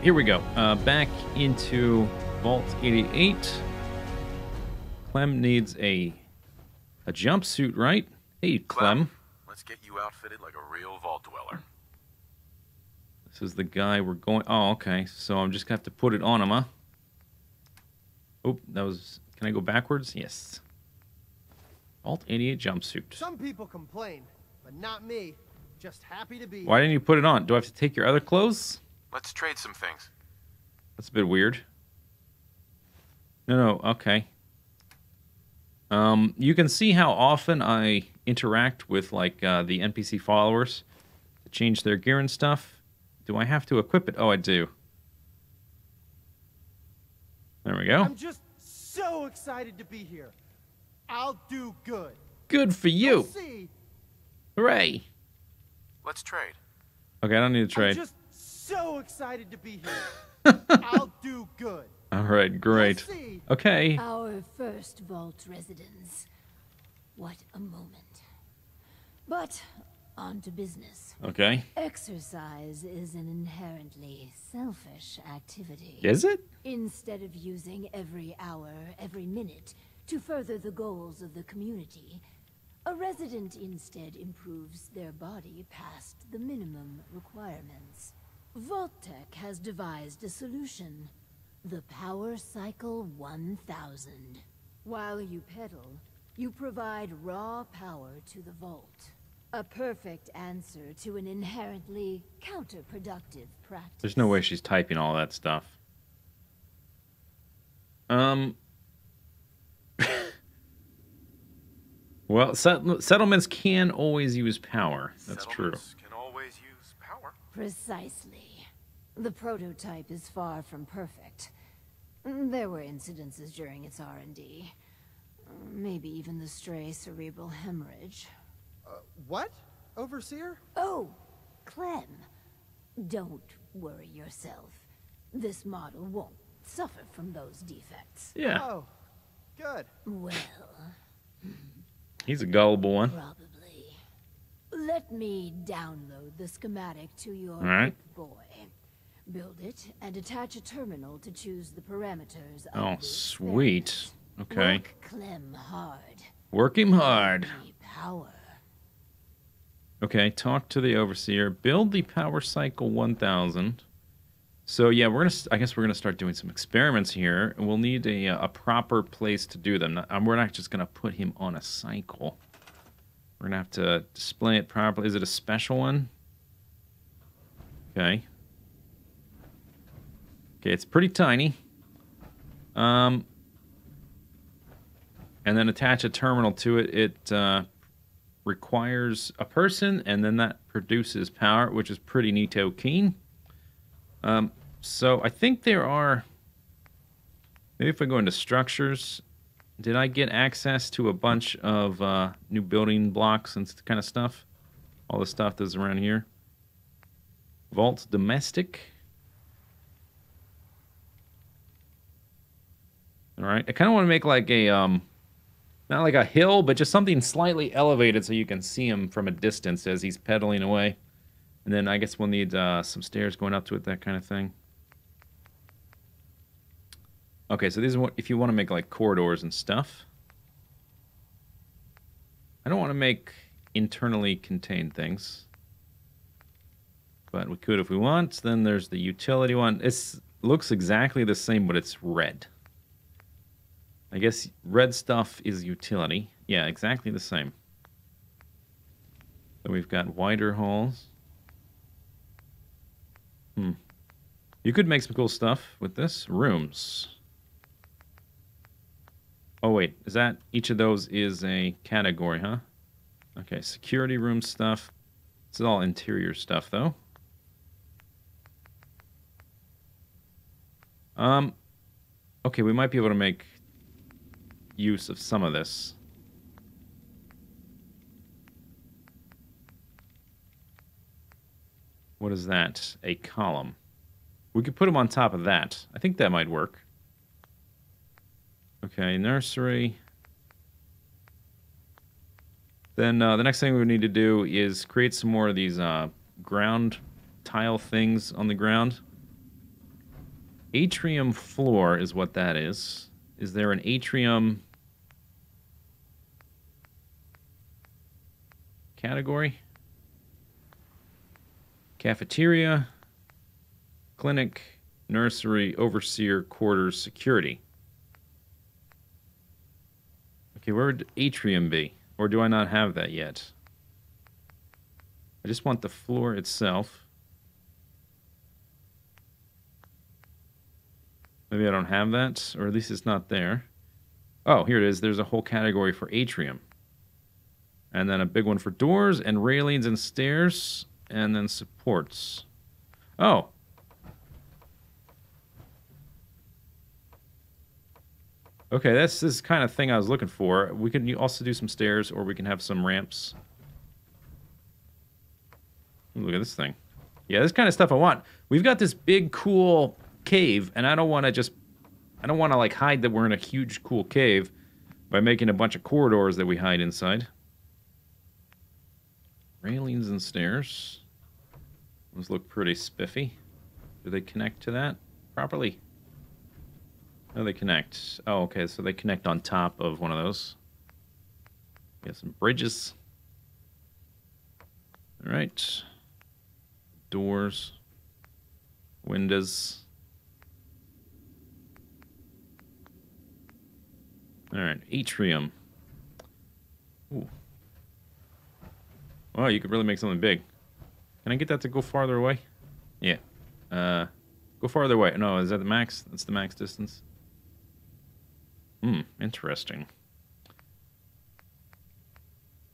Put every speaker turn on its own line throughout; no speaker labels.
here we go. Back into Vault 88. Clem needs a jumpsuit, right? Hey, Clem.
Let's get you outfitted like a real vault dweller.
This is the guy we're going... Oh, okay. So I'm just going to have to put it on him, huh? Oh, that was... Can I go backwards? Yes. Vault 88 jumpsuit.
Some people complain, but not me. Just happy to be
Why
here.
didn't you put it on? Do I have to take your other clothes?
Let's trade some things.
That's a bit weird. No, okay. You can see how often I interact with, like, the NPC followers to change their gear and stuff. Do I have to equip it? Oh, I do. There we go.
I'm just so excited to be here. I'll do good.
Good for
You'll
you.
see.
Hooray.
Let's trade.
Okay, I don't need to trade.
I'm just so excited to be here. I'll do good.
All right, great.
You'll see.
Okay.
Our first vault residence. What a moment. But, on to business.
Okay.
Exercise is an inherently selfish activity.
Is it?
Instead of using every hour, every minute, to further the goals of the community, a resident instead improves their body past the minimum requirements. Vault-Tec has devised a solution. The Power Cycle 1000. While you pedal, you provide raw power to the vault. A perfect answer to an inherently counterproductive practice.
There's no way she's typing all that stuff. Well, settlements can always use power. That's true.
Settlements can always use power.
Precisely. The prototype is far from perfect. There were incidences during its R&D. Maybe even the stray cerebral hemorrhage.
What? Overseer?
Oh, Clem. Don't worry yourself. This model won't suffer from those defects.
Yeah,
Oh, good.
Well,
he's a gullible one.
probably. Let me download the schematic to your
right.
boy. Build it and attach a terminal to choose the parameters of
Oh,
the
sweet.
experiment.
Okay.
Work Clem hard.
Work him hard.
Need power.
Okay, talk to the overseer. Build the power cycle 1000. So yeah, I guess we're gonna start doing some experiments here, and we'll need a proper place to do them. We're not just gonna put him on a cycle. We're gonna have to display it properly. Is it a special one? Okay. Okay, it's pretty tiny. And then attach a terminal to it. It requires a person, and then that produces power, which is pretty neato keen. So I think there are... Maybe if I go into structures, did I get access to a bunch of new building blocks and kind of stuff? All the stuff that's around here. Vault domestic. All right, I kind of want to make like a, not like a hill, but just something slightly elevated so you can see him from a distance as he's pedaling away. And then I guess we'll need some stairs going up to it, that kind of thing. Okay, so these are what, if you want to make like corridors and stuff. I don't want to make internally contained things. But we could if we want. Then there's the utility one. It looks exactly the same, but it's red. I guess red stuff is utility. Yeah, exactly the same. So we've got wider halls. You could make some cool stuff with this. Rooms. Oh, wait. Is that... Each of those is a category, huh? Okay, security room stuff. This is all interior stuff, though. Okay, we might be able to make use of some of this. What is that? A column. We could put them on top of that. I think that might work. Okay, nursery. Then the next thing we need to do is create some more of these ground tile things on the ground. Atrium floor is what that is. Is there an atrium category? Cafeteria, clinic, nursery, overseer, quarters, security. Okay, where would atrium be? Or do I not have that yet? I just want the floor itself. Maybe I don't have that, or at least it's not there. Oh, here it is. There's a whole category for atrium. And then a big one for doors and railings and stairs, and then supports. Oh. Okay, that's this kind of thing I was looking for. We can also do some stairs, or we can have some ramps. Ooh, look at this thing. Yeah, this kind of stuff I want. We've got this big, cool cave, and I don't want to like hide that we're in a huge, cool cave by making a bunch of corridors that we hide inside. Railings and stairs. Those look pretty spiffy. Do they connect to that properly? No, they connect. Oh, okay, so they connect on top of one of those. We have some bridges. All right. Doors. Windows. All right, atrium. Ooh. Oh, you could really make something big. Can I get that to go farther away? Yeah. Go farther away. No, is that the max? That's the max distance. Interesting.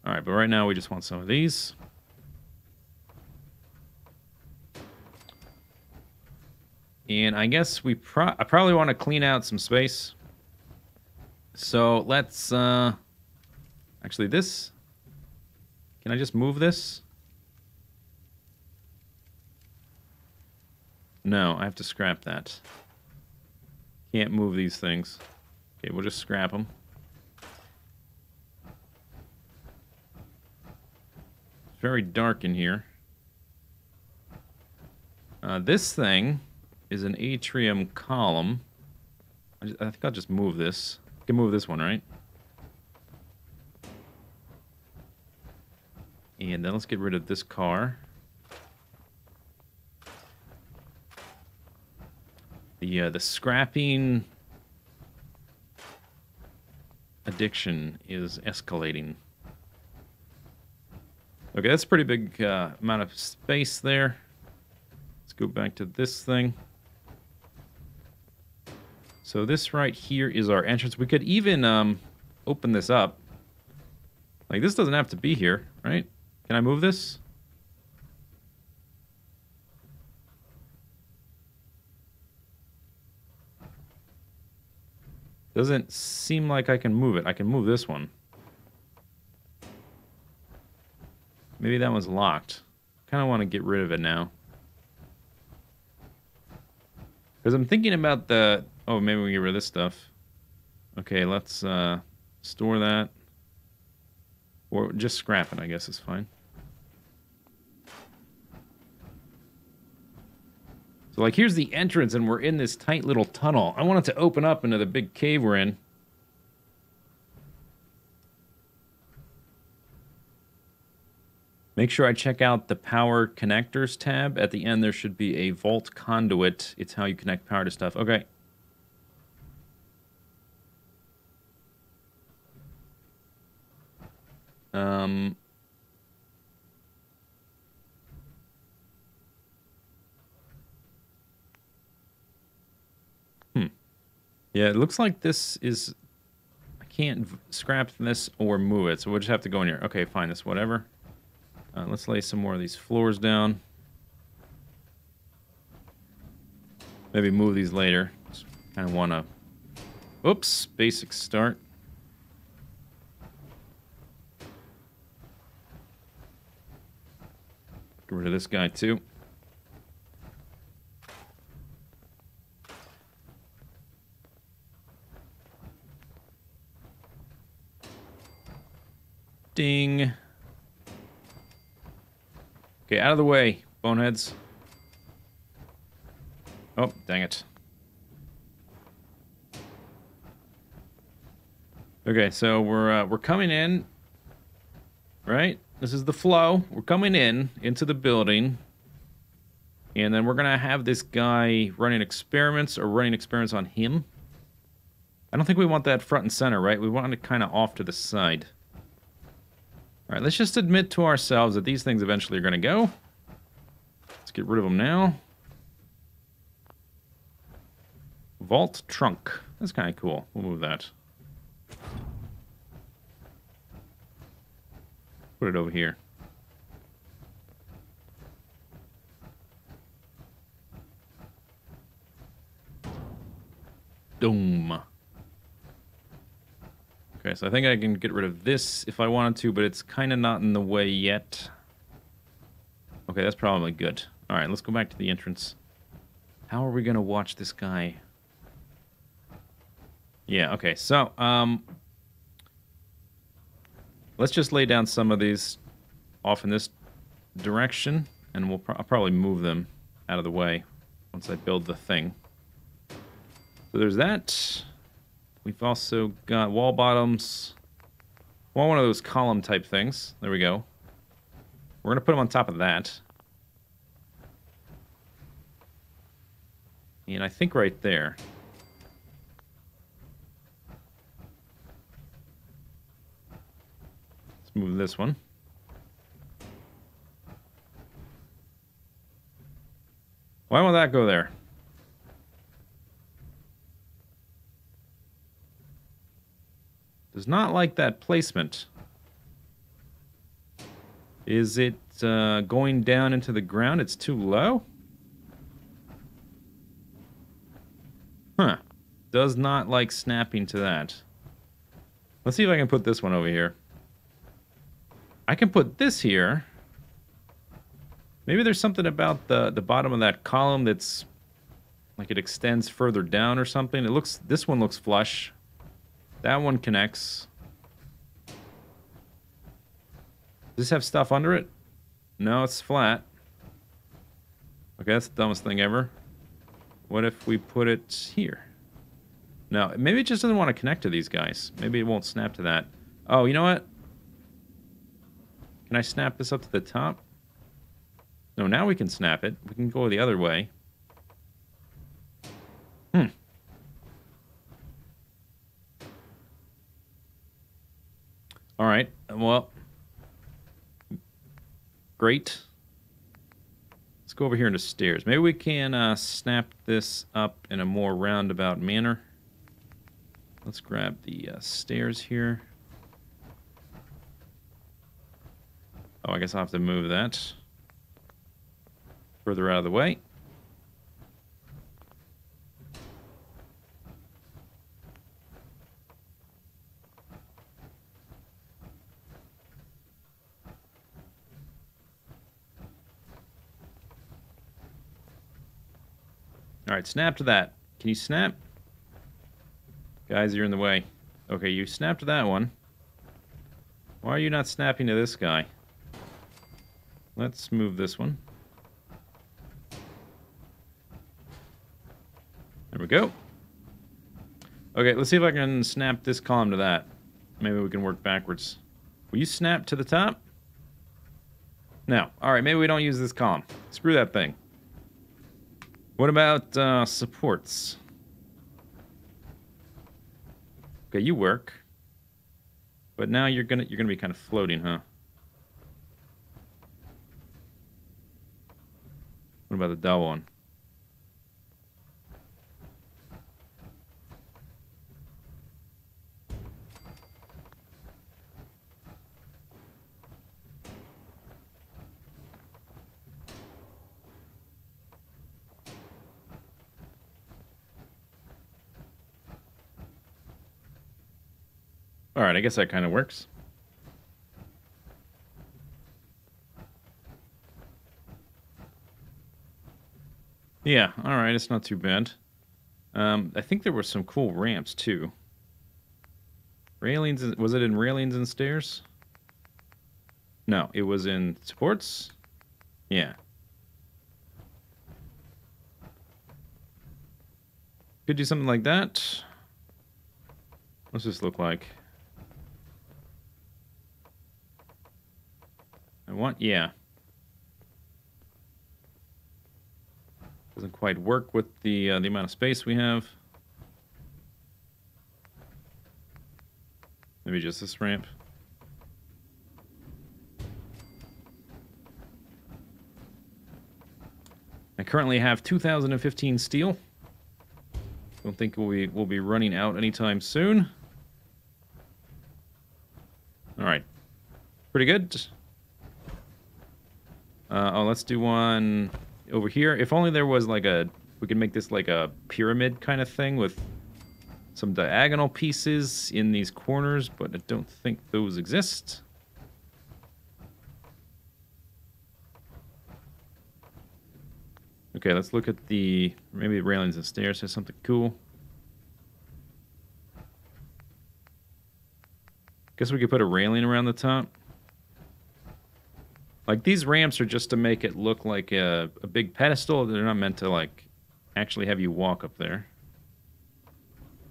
All right, but right now we just want some of these. And I guess I probably want to clean out some space. So let's, actually this, can I just move this? No, I have to scrap that. Can't move these things. Okay, we'll just scrap them. It's very dark in here. This thing is an atrium column. I think I'll just move this. I can move this one, right? And then let's get rid of this car. The scrapping addiction is escalating. Okay, that's a pretty big amount of space there. Let's go back to this thing. So this right here is our entrance. We could even open this up. Like, this doesn't have to be here, right? Can I move this? Doesn't seem like I can move it. I can move this one. Maybe that one's locked. Kind of want to get rid of it now. Because I'm thinking about the... Oh, maybe we can get rid of this stuff. Okay, let's store that. Or just scrap it, I guess is fine. So, like, here's the entrance, and we're in this tight little tunnel. I want it to open up into the big cave we're in. Make sure I check out the power connectors tab. At the end, there should be a vault conduit. It's how you connect power to stuff. Okay. Yeah, it looks like this is... I can't scrap this or move it, so we'll just have to go in here. Okay, fine, that's whatever. Let's lay some more of these floors down. Maybe move these later. Just kind of want to... Oops, basic start. Get rid of this guy, too. Ding. Okay, out of the way, boneheads. Oh, dang it. Okay, so we're coming in, right? This is the flow. We're coming in into the building, and then we're gonna have this guy running experiments on him. I don't think we want that front and center, right? We want it kind of off to the side. All right, let's just admit to ourselves that these things eventually are gonna go. Let's get rid of them now. Vault trunk. That's kind of cool. We'll move that. Put it over here. Doom. Okay, so I think I can get rid of this if I wanted to, but it's kind of not in the way yet. Okay, that's probably good. All right, let's go back to the entrance. How are we going to watch this guy? Yeah, okay, so, let's just lay down some of these off in this direction, and I'll probably move them out of the way once I build the thing. So there's that. We've also got wall bottoms. Well, one of those column type things. There we go. We're going to put them on top of that. And I think right there. Let's move this one. Why won't that go there? Does not like that placement. Is it going down into the ground? It's too low? Huh. Does not like snapping to that. Let's see if I can put this one over here. I can put this here. Maybe there's something about the bottom of that column that's like it extends further down or something. This one looks flush. That one connects. Does this have stuff under it? No, it's flat. Okay, that's the dumbest thing ever. What if we put it here? No, maybe it just doesn't want to connect to these guys. Maybe it won't snap to that. Oh, you know what? Can I snap this up to the top? No, now we can snap it. We can go the other way. All right, well, great. Let's go over here into stairs. Maybe we can snap this up in a more roundabout manner. Let's grab the stairs here. Oh, I guess I'll have to move that further out of the way. All right, snap to that. Can you snap? Guys, you're in the way. Okay, you snapped to that one. Why are you not snapping to this guy? Let's move this one. There we go. Okay, let's see if I can snap this column to that. Maybe we can work backwards. Will you snap to the top? No. All right, maybe we don't use this column. Screw that thing. What about supports? Okay, you work. But now you're gonna be kind of floating, huh? What about the double one? All right, I guess that kind of works. Yeah, all right, it's not too bad. I think there were some cool ramps, too. Railings, was it in railings and stairs? No, it was in supports? Yeah. Could do something like that. What's this look like? I want, yeah. Doesn't quite work with the amount of space we have. Maybe just this ramp. I currently have 2015 steel. Don't think we'll be running out anytime soon. All right, pretty good. Oh, let's do one over here. If only there was like we could make this like a pyramid kind of thing with some diagonal pieces in these corners, but I don't think those exist. Okay, let's look at maybe the railings and stairs has something cool. Guess we could put a railing around the top. Like, these ramps are just to make it look like a big pedestal. They're not meant to, like, actually have you walk up there.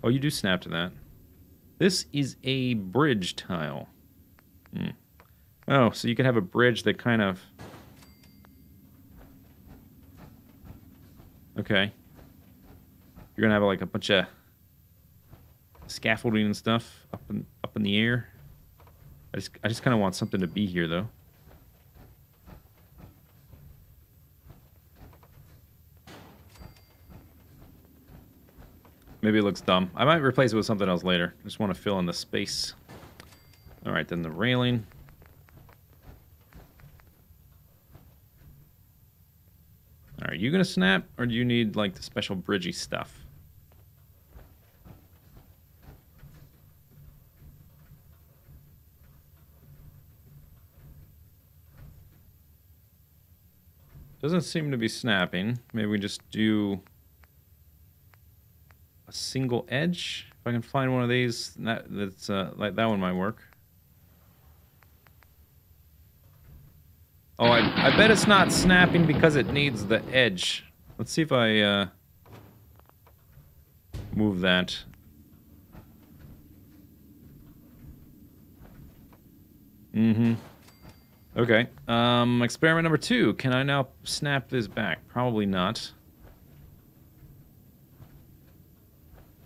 Oh, you do snap to that. This is a bridge tile. Oh, so you could have a bridge that kind of... Okay. You're gonna have like a bunch of scaffolding and stuff up in the air. I just kind of want something to be here though. Maybe it looks dumb. I might replace it with something else later. I just want to fill in the space. All right, then the railing. Are you gonna snap, or do you need like the special bridgey stuff? Doesn't seem to be snapping. Maybe we just do a single edge. If I can find one of these, that's like that one might work. Oh, I bet it's not snapping because it needs the edge. Let's see if I move that. Okay. Experiment number 2. Can I now snap this back? Probably not.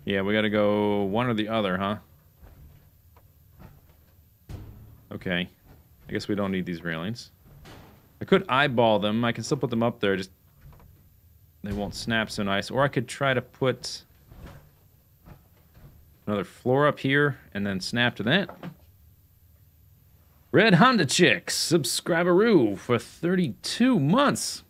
Yeah, we gotta go one or the other, huh? Okay. I guess we don't need these railings. I could eyeball them. I can still put them up there, just they won't snap so nice. Or I could try to put another floor up here and then snap to that. Red Honda Chick, subscriberoo for 32 months.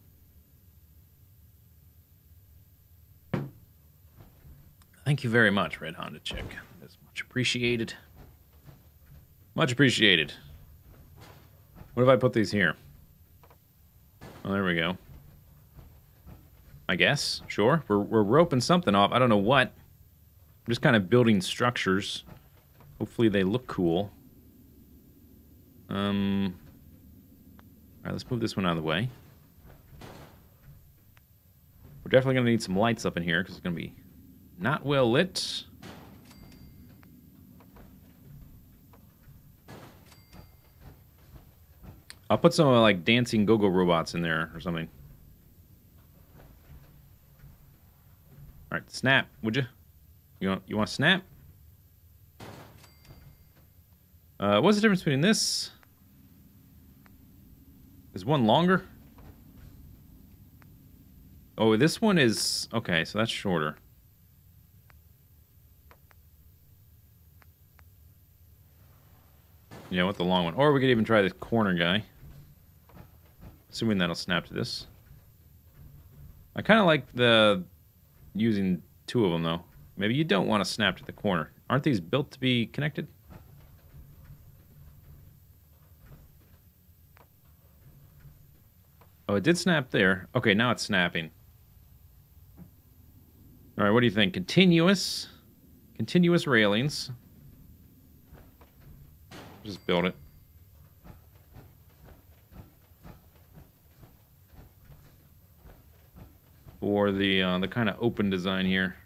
Thank you very much, Red Honda Chick. That's much appreciated. Much appreciated. What if I put these here? Oh, there we go. I guess. Sure. We're roping something off. I don't know what. I'm just kind of building structures. Hopefully they look cool. Alright, let's move this one out of the way. We're definitely going to need some lights up in here because it's going to be not well lit. I'll put some like dancing go-go robots in there or something. All right, snap, would you? You want to snap? What's the difference between this? Is one longer? Oh, this one is okay. So that's shorter. Yeah, with the long one. Or we could even try this corner guy. Assuming that'll snap to this. I kind of like using 2 of them, though. Maybe you don't want to snap to the corner. Aren't these built to be connected? Oh, it did snap there. Okay, now it's snapping. All right, what do you think? Continuous railings. Just build it. Or the kind of open design here.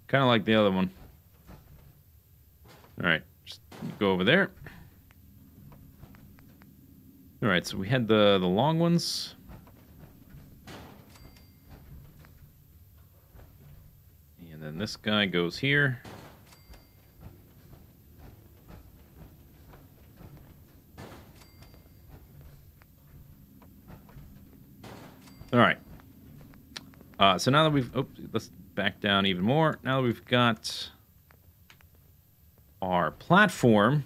Kind of like the other one. All right, just go over there. All right, so we had the long ones. And then this guy goes here. All right. So now that we've... Oh, let's back down even more. Now that we've got our platform,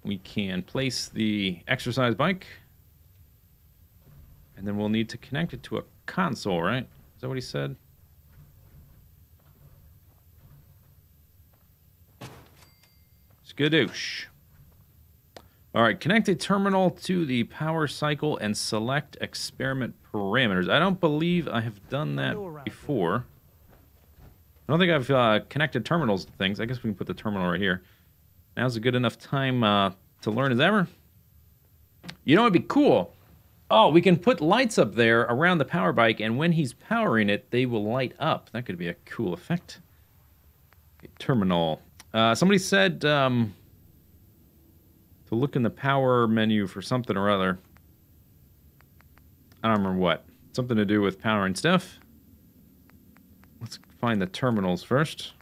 we can place the exercise bike. And then we'll need to connect it to a console, right? Is that what he said? Skadoosh. All right, connect a terminal to the power cycle and select experiment parameters. I don't believe I have done that before. I don't think I've connected terminals to things. I guess we can put the terminal right here. Now's a good enough time to learn as ever. You know what would be cool? Oh, we can put lights up there around the power bike, and when he's powering it, they will light up. That could be a cool effect. Okay, terminal. Somebody said to look in the power menu for something or other. I don't remember what. Something to do with powering stuff. Let's find the terminals first.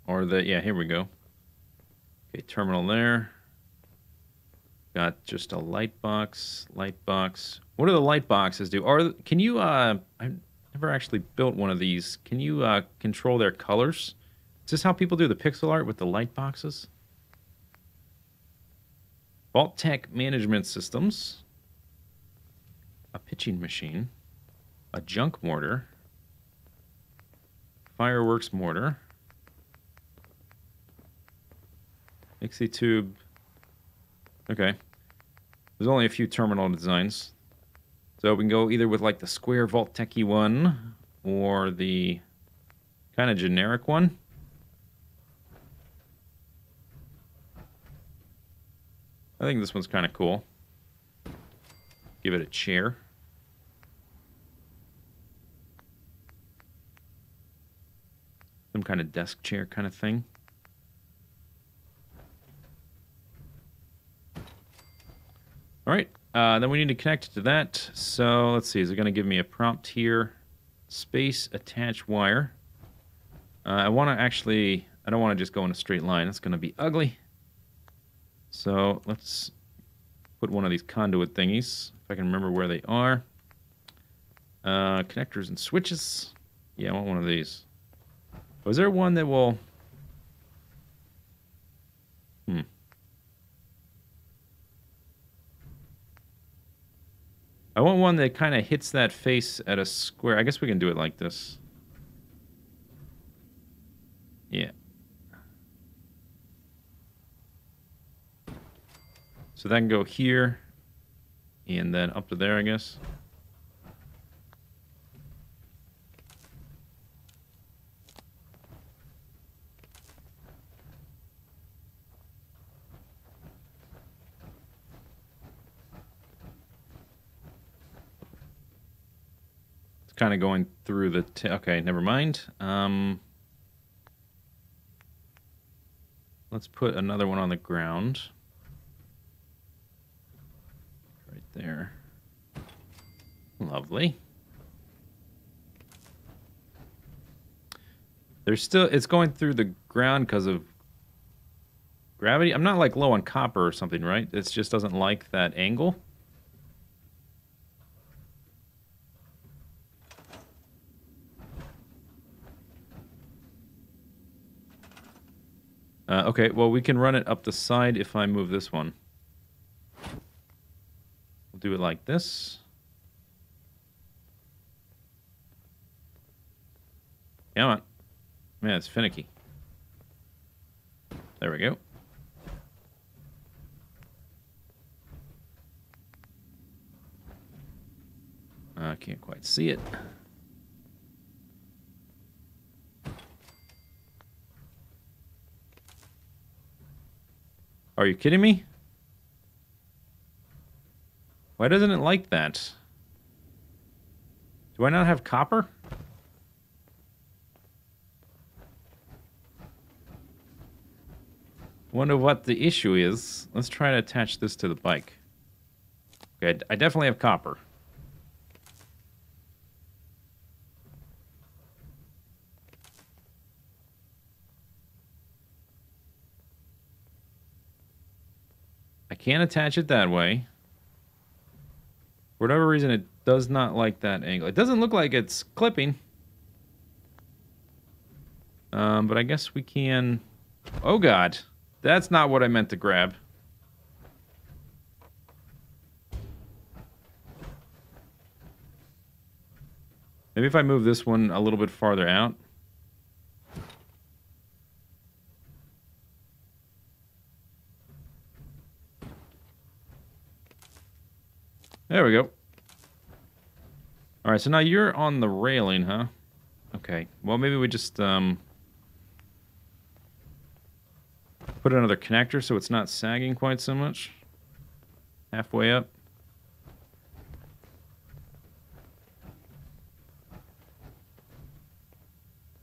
Or the... Yeah, here we go. Okay, terminal there. Got just a light box. Light box. What do the light boxes do? Or can you... I've never actually built one of these. Can you control their colors? Is this how people do the pixel art with the light boxes? Vault Tech Management Systems. A pitching machine. A junk mortar. Fireworks mortar. Mixie tube. Okay. There's only a few terminal designs. So we can go either with like the square Vault Techy one or the kind of generic one. I think this one's kind of cool. Give it a chair. Some kind of desk chair kind of thing. All right, then we need to connect it to that. So let's see, is it going to give me a prompt here? Space attach wire. I want to actually, I don't want to just go in a straight line. It's going to be ugly. So let's put one of these conduit thingies, if I can remember where they are. Connectors and switches. Yeah, I want one of these. Was there one that will... I want one that kind of hits that face at a square. I guess we can do it like this. Yeah. So that can go here, and then up to there, I guess. It's kind of going through the... okay, never mind. Let's put another one on the ground. There. Lovely. There's still... it's going through the ground because of gravity. I'm not like low on copper or something, right? It just doesn't like that angle. Okay, well, we can run it up the side if I move this one. Do it like this. Come on. Man, it's finicky. There we go. I can't quite see it. Are you kidding me? Why doesn't it like that? Do I not have copper? Wonder what the issue is. Let's try to attach this to the bike. Okay, I definitely have copper. I can't attach it that way. For whatever reason, it does not like that angle. It doesn't look like it's clipping. But I guess we can... Oh, God. That's not what I meant to grab. Maybe if I move this one a little bit farther out. There we go. All right, so now you're on the railing, huh? Okay. Well, maybe we just put another connector so it's not sagging quite so much. Halfway up.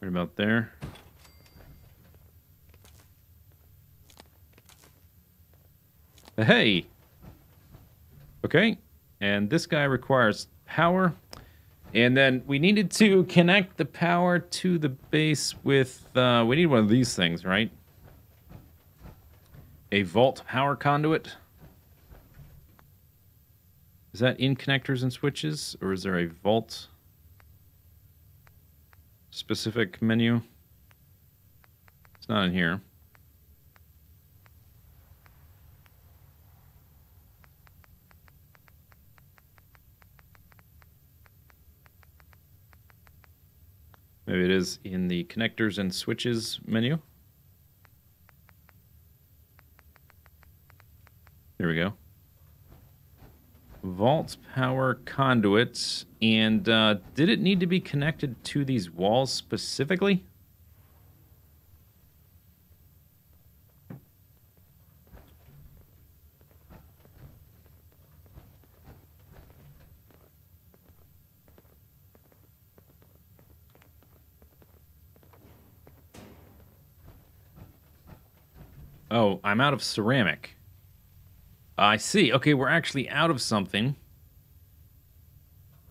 Right about there. Hey! Okay. And this guy requires power. And then we needed to connect the power to the base with... we need one of these things, right? A vault power conduit. Is that in connectors and switches? Or is there a vault specific menu? It's not in here. Maybe it is in the connectors and switches menu. Here we go. Vault power conduit. And did it need to be connected to these walls specifically? Oh, I'm out of ceramic. I see. Okay, we're actually out of something.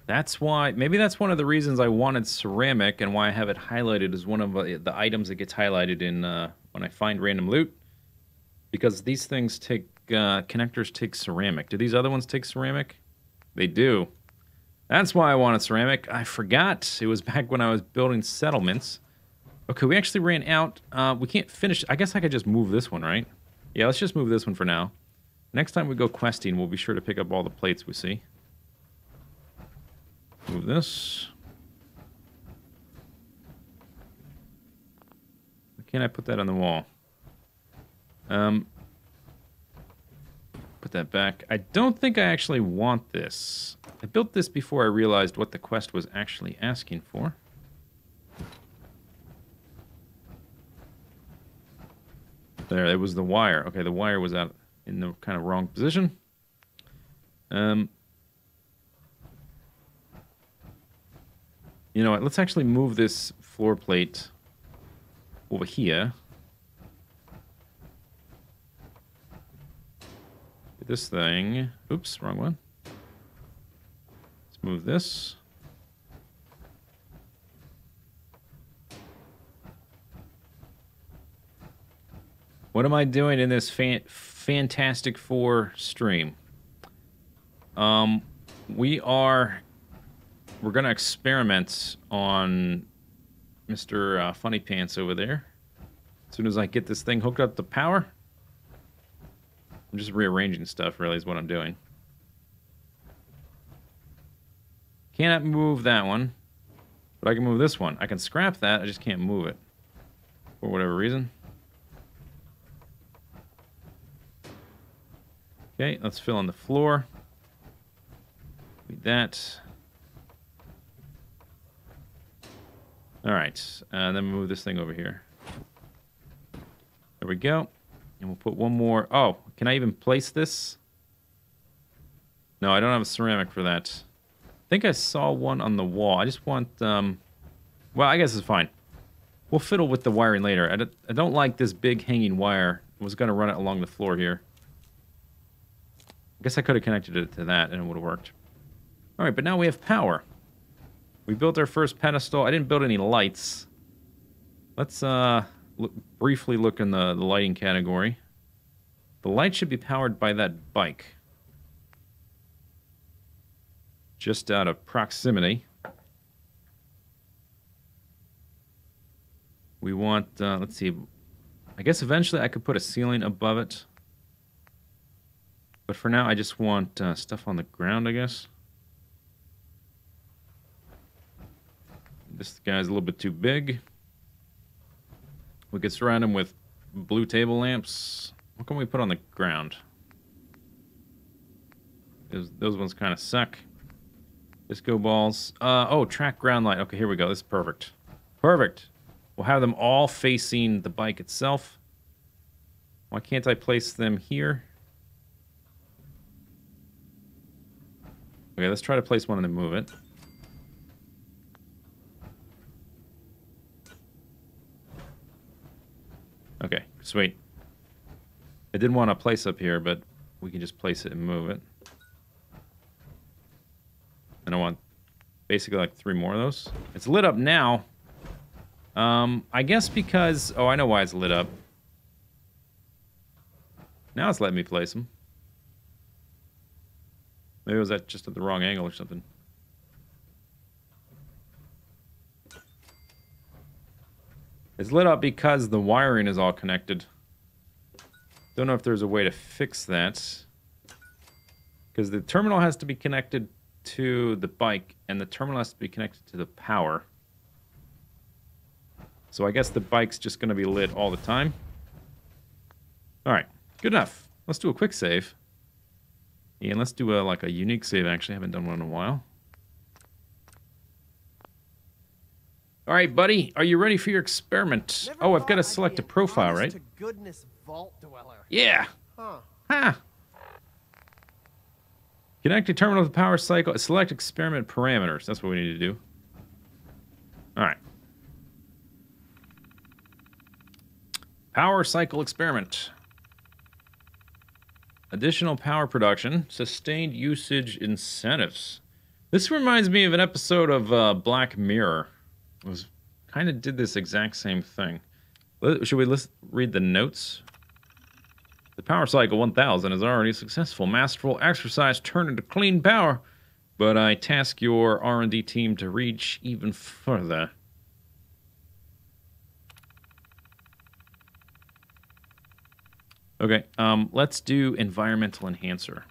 That's why... Maybe that's one of the reasons I wanted ceramic and why I have it highlighted as one of the items that gets highlighted in when I find random loot. Because these things take... connectors take ceramic. Do these other ones take ceramic? They do. That's why I wanted ceramic. I forgot. It was back when I was building settlements. Okay, we actually ran out. We can't finish. I guess I could just move this one, right? Yeah, let's just move this one for now. Next time we go questing, we'll be sure to pick up all the plates we see. Move this. Why can't I put that on the wall? Put that back. I don't think I actually want this. I built this before I realized what the quest was actually asking for. There, it was the wire. Okay, the wire was out in the kind of wrong position. You know what? Let's actually move this floor plate over here. This thing. Oops, wrong one. Let's move this. What am I doing in this Fantastic Four stream? We're gonna experiment on Mr. Funny Pants over there. As soon as I get this thing hooked up to power, I'm just rearranging stuff, really, is what I'm doing. Cannot move that one, but I can move this one. I can scrap that, I just can't move it. For whatever reason. Okay, let's fill in the floor. Need that. Alright, then move this thing over here. There we go. And we'll put one more. Oh, can I even place this? No, I don't have a ceramic for that. think I saw one on the wall. I just want, well, I guess it's fine. We'll fiddle with the wiring later. I don't like this big hanging wire. I was going to run it along the floor here. I guess I could have connected it to that and it would have worked. All right, but now we have power. We built our first pedestal. I didn't build any lights. Let's briefly look in the lighting category. The light should be powered by that bike. Just out of proximity. We want, let's see, I guess eventually I could put a ceiling above it. But for now, I just want stuff on the ground, I guess. This guy's a little bit too big. We could surround him with blue table lamps. What can we put on the ground? Those ones kind of suck. Disco balls. Oh, track ground light. Okay, here we go. This is perfect. Perfect. We'll have them all facing the bike itself. Why can't I place them here? Okay, let's try to place one and then move it. Okay, sweet. I didn't want to place up here, but we can just place it and move it. And I want basically like 3 more of those. It's lit up now. I guess because... Oh, I know why it's lit up. Now it's letting me place them. Maybe was that just at the wrong angle or something. It's lit up because the wiring is all connected. Don't know if there's a way to fix that. Because the terminal has to be connected to the bike, and the terminal has to be connected to the power. So I guess the bike's just going to be lit all the time. Alright, good enough. Let's do a quick save. Yeah, and let's do like a unique save, actually. I haven't done one in a while. Alright, buddy. Are you ready for your experiment? Oh, I've got to select a profile, right?
To goodness vault dweller.
Yeah.
Huh.
Ha! Connect a terminal to the power cycle. Select experiment parameters. That's what we need to do. Alright. Power cycle experiment. Additional power production. Sustained usage incentives. This reminds me of an episode of Black Mirror. It was kind of did this exact same thing. Should we read the notes? The power cycle 1000 is already successful. Masterful exercise turned into clean power. But I task your R&D team to reach even further. Okay, let's do environmental enhancer.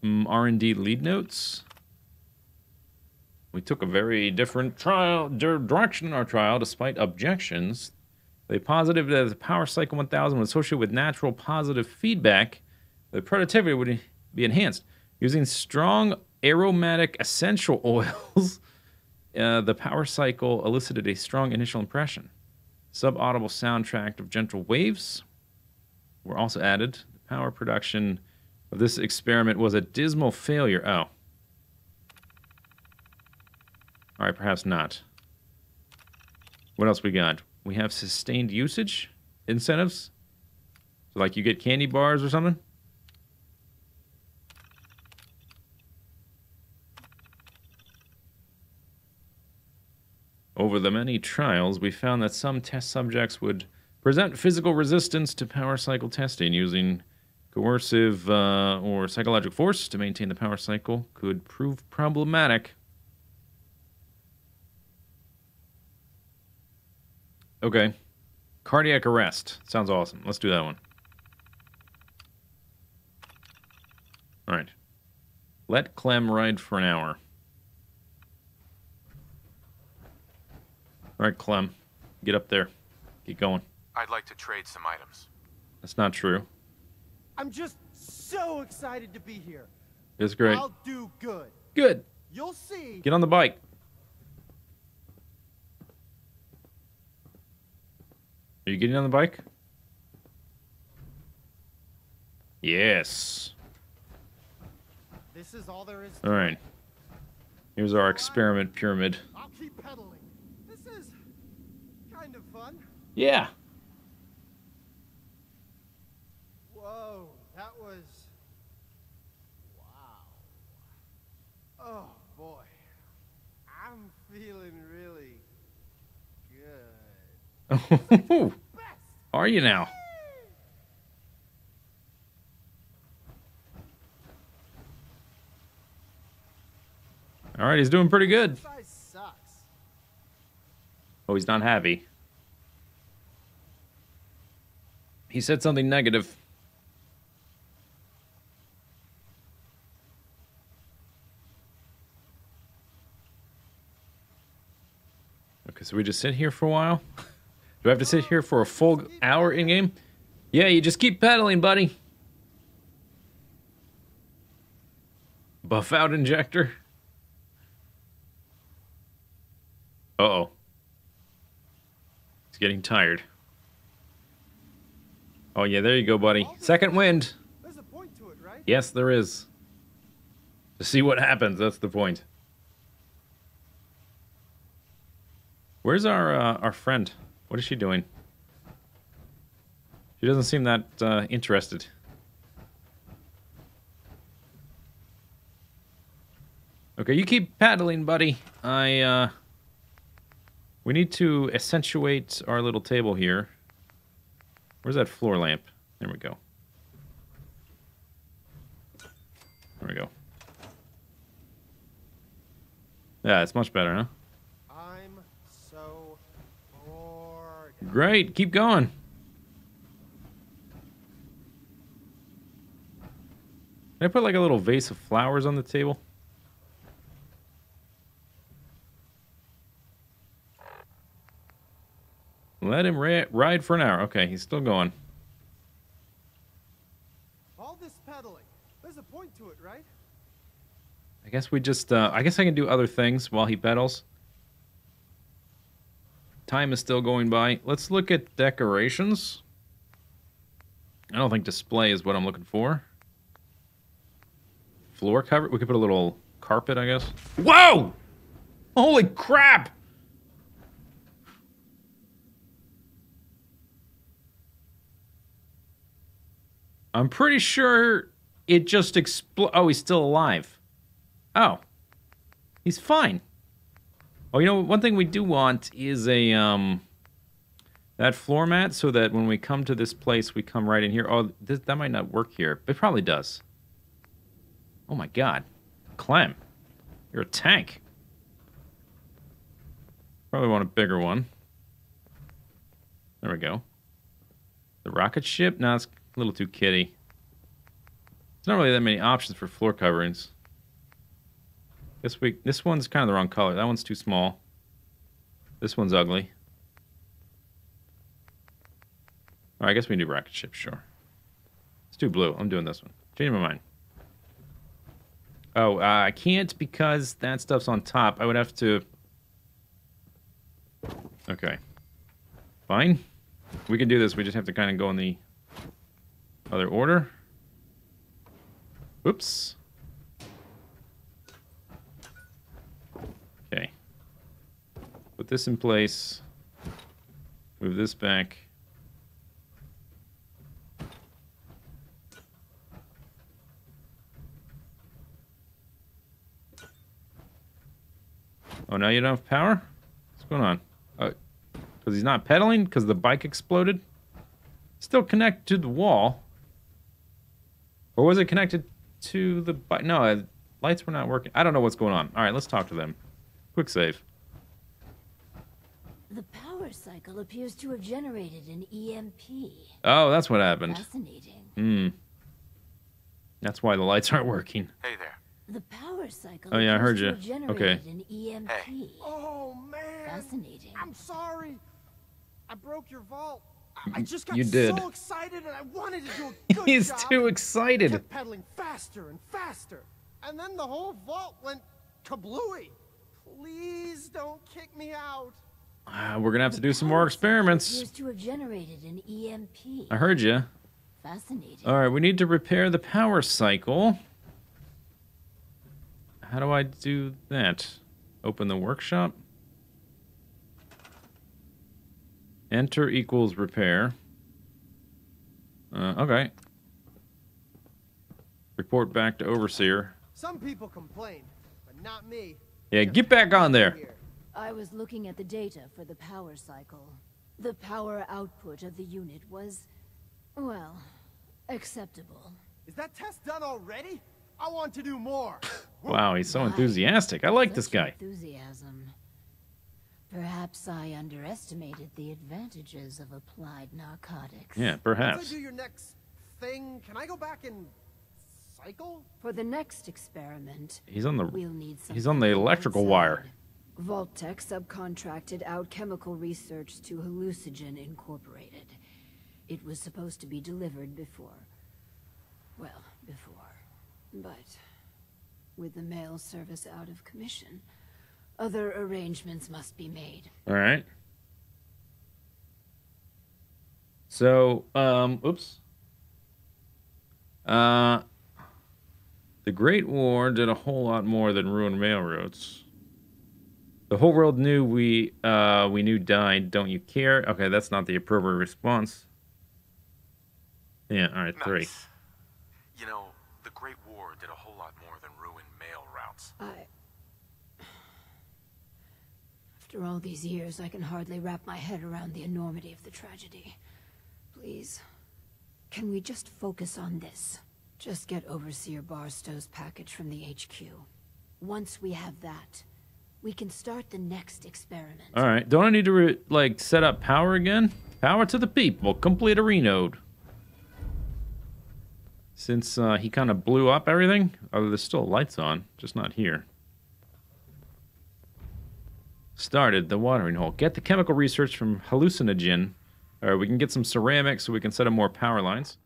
R&D lead notes. We took a very different direction in our trial, despite objections. They posited that the Power Cycle 1000 was associated with natural positive feedback. The productivity would be enhanced. Using strong aromatic essential oils, the Power Cycle elicited a strong initial impression. Subaudible soundtrack of gentle waves were also added. The power production of this experiment was a dismal failure. Oh. All right, perhaps not. What else we got? We have sustained usage incentives. So like you get candy bars or something? Over the many trials, we found that some test subjects would present physical resistance to power cycle testing. Using coercive or psychological force to maintain the power cycle could prove problematic. Okay. Cardiac arrest. Sounds awesome. Let's do that one. All right. Let Clem ride for an hour. All right, Clem. Get up there. Get going.
I'd like to trade some items.
That's not true.
I'm just so excited to be here.
It's great.
I'll do good.
Good.
You'll see.
Get on the bike. Are you getting on the bike? Yes.
is all there is to
All right. Here's our experiment pyramid.
I'll keep pedaling. This is kind of fun.
Yeah.
Whoa, that was... Wow. Oh, boy. I'm feeling really good.
Are you now? All right, he's doing pretty good.
Size sucks.
Oh, he's not happy. He said something negative. Okay, so we just sit here for a while? Do I have to sit here for a full hour in-game? Yeah, you just keep pedaling, buddy. Buff out injector. Uh-oh. He's getting tired. Oh, yeah, there you go, buddy. Second wind.
There's a point to it, right?
Yes, there is. To see what happens, that's the point. Where's our friend? What is she doing? She doesn't seem that interested. Okay, you keep paddling, buddy. We need to accentuate our little table here. Where's that floor lamp? There we go. There we go. Yeah, it's much better, huh?
I'm so bored.
Great, keep going. Can I put like a little vase of flowers on the table? Let him ride for an hour. Okay, he's still going.
All this pedaling. There's a point to it, right?
I guess we just, I guess I can do other things while he pedals. Time is still going by. Let's look at decorations. I don't think display is what I'm looking for. Floor cover. We could put a little carpet, I guess. Whoa! Holy crap! I'm pretty sure it just exploded. Oh, he's still alive. Oh. He's fine. Oh, you know, one thing we do want is a, that floor mat so that when we come to this place, we come right in here. Oh, that might not work here. It probably does. Oh, my God. Clem, you're a tank. Probably want a bigger one. There we go. The rocket ship? No, it's a little too kiddie. There's not really that many options for floor coverings. This one's kind of the wrong color. That one's too small. This one's ugly. Alright, I guess we can do rocket ship, sure. It's too blue. I'm doing this one. Change my mind. Oh, I can't because that stuff's on top. I would have to... Okay. Fine. We can do this. We just have to kind of go in the other order. Oops. Okay. Put this in place. Move this back. Oh, now you don't have power? What's going on? Because he's not pedaling? Because the bike exploded? Still connected to the wall. Or was it connected to the bike? No, lights were not working. I don't know what's going on. All right, let's talk to them. Quick save.
The power cycle appears to have generated an EMP.
Oh, that's what happened.
Fascinating.
That's why the lights aren't working.
Hey there.
The power cycle
Oh, yeah, I heard
appears
you.
to have
Okay.
generated an EMP.
Hey.
Oh, man.
Fascinating.
I'm sorry. I broke your vault. I just got
You did.
so excited and I wanted to do a good
He's
job.
too excited.
Kept pedaling faster and faster. And then the whole vault went kablooey. Please don't kick me out.
We're going to have to do some more experiments.
Appears to have generated an EMP.
I heard you.
Fascinating.
All right, we need to repair the power cycle. How do I do that? Open the workshop. Enter equals repair. Okay. Report back to Overseer.
Some people complain, but not me.
Yeah, get back on there.
I was looking at the data for the power cycle. The power output of the unit was, well, acceptable.
Is that test done already? I want to do more.
Wow, he's so enthusiastic. I like this guy.
Enthusiasm. Perhaps I underestimated the advantages of applied narcotics.
Yeah,
Once
perhaps.
I do your next thing, can I go back and cycle?
For the next experiment,
He's on the
we'll need
he's on the electrical wire.
Vault-Tec subcontracted out chemical research to Hallucinogen Incorporated. It was supposed to be delivered before. Well, before. But with the mail service out of commission, other arrangements must be made.
All right. So, oops. The Great War did a whole lot more than ruin railroads. The whole world knew we knew died. Don't you care? Okay, that's not the appropriate response. Yeah, all right, 3.
Nice. You know, the Great War did a whole lot more than ruin mail routes.
After all these years, I can hardly wrap my head around the enormity of the tragedy. Please, can we just focus on this? Just get Overseer Barstow's package from the HQ. Once we have that, we can start the next experiment.
All right, don't I need to like set up power again? Power to the people. Complete a renode. Since he kind of blew up everything, oh, there's still lights on, just not here. Started the watering hole. Get the chemical research from Hallucinogen. All right, we can get some ceramics so we can set up more power lines.